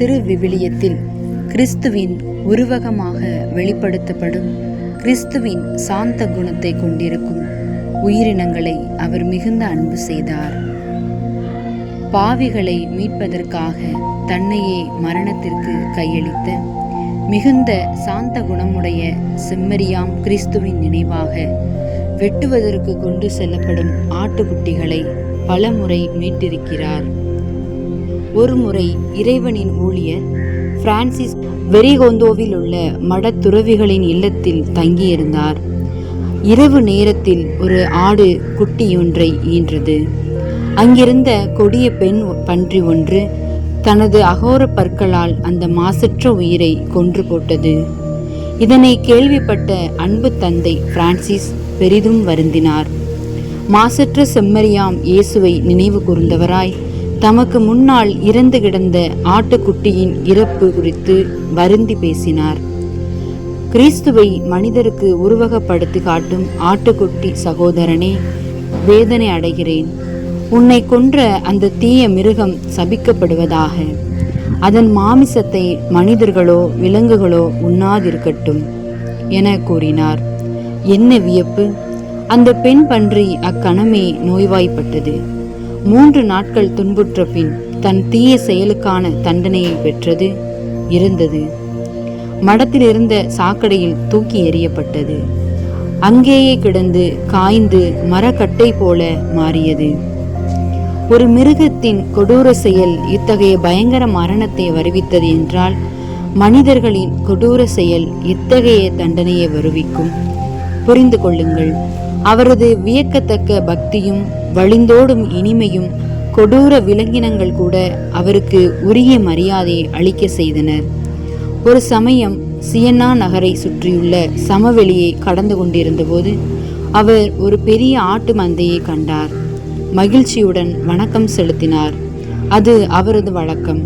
திருவிவிலியத்தில் கிறிஸ்துவின் உருவகமாக வெளிப்படுத்தப்படும் கிறிஸ்துவின் சாந்த குணத்தை கொண்டிருக்கும் உயிரினங்களை அவர் மிகுந்த அன்பு செய்தார். பாவிகளை மீட்பதற்காக தன்னையே மரணத்திற்கு கையளித்த மிகுந்த சாந்த குணமுடைய செம்மறியாம் கிறிஸ்துவின் நினைவாக வெட்டுவதற்கு கொண்டு செல்லப்படும் ஆட்டுக்குட்டிகளை பலமுறை மீட்டிருக்கிறார். ஒருமுறை இறைவனின் ஊழியர் பிரான்சிஸ் வெரிகோந்தோவில் உள்ள மடத்துறவிகளின் இல்லத்தில் தங்கியிருந்தார். இரவு நேரத்தில் ஒரு ஆடு குட்டியொன்றை ஈன்றது. அங்கிருந்த கொடிய பெண் பன்றி ஒன்று தனது அகோர பற்களால் அந்த மாசற்ற உயிரை கொன்று போட்டது. இதனை கேள்விப்பட்ட அன்பு தந்தை பிரான்சிஸ் பெரிதும் வருந்தினார். மாசற்ற செம்மறியாம் இயேசுவை நினைவு கூர்ந்தவராய் தமக்கு முன்னால் இறந்து கிடந்த ஆட்டுக்குட்டியின் இறப்பு குறித்து வருந்தி பேசினார். கிறிஸ்துவை மனிதருக்கு உருவகப்படுத்தி காட்டும் ஆட்டுக்குட்டி சகோதரனே, வேதனை அடைகிறேன். உன்னை கொன்ற அந்த தீய மிருகம் சபிக்கப்படுவதாக. அதன் மாமிசத்தை மனிதர்களோ விலங்குகளோ உண்ணாதிருக்கட்டும் என கூறினார். என்ன வியப்பு! அந்த பெண் பன்றி அக்கணமே நோய்வாய்ப்பட்டது. 3 நாட்கள் துன்புற்ற பின் தன் தீய செயலுக்கான தண்டனையை பெற்றது, இருந்தது. மடத்தில் இருந்த சாக்கடையில் தூக்கி எறியப்பட்டது. அங்கேயே கிடந்து காய்ந்து மரக்கட்டை போல மாறியது. ஒரு மிருகத்தின் கொடூர செயல் இத்தகைய பயங்கர மரணத்தை வருவித்தது என்றால் மனிதர்களின் கொடூர செயல் இத்தகைய தண்டனையை வருவிக்கும். புரிந்து கொள்ளுங்கள். அவரது வியக்கத்தக்க பக்தியும் வழிந்தோடும் இனிமையும் கொடூர விலங்கினங்கள் கூட அவருக்கு உரிய மரியாதையை அளிக்க செய்தனர். ஒரு சமயம் சியன்னா நகரை சுற்றியுள்ள சமவெளியை கடந்து கொண்டிருந்த போது அவர் ஒரு பெரிய ஆட்டு மந்தையை கண்டார். மகிழ்ச்சியுடன் வணக்கம் செலுத்தினார். அது அவரது வழக்கம்.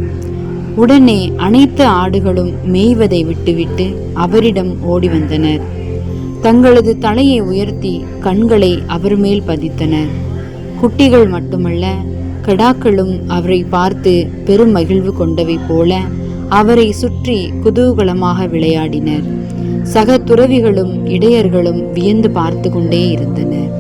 உடனே அனைத்து ஆடுகளும் மேய்வதை விட்டுவிட்டு அவரிடம் ஓடி வந்தனர். தங்களது தலையை உயர்த்தி கண்களை அவர் மேல் பதித்தனர். குட்டிகள் மட்டுமல்ல, கடாக்களும் அவரை பார்த்து பெரும் மகிழ்வு கொண்டவை போல அவரை சுற்றி குதூகலமாக விளையாடினர். சக துறவிகளும் இடையர்களும் வியந்து பார்த்து கொண்டே இருந்தனர்.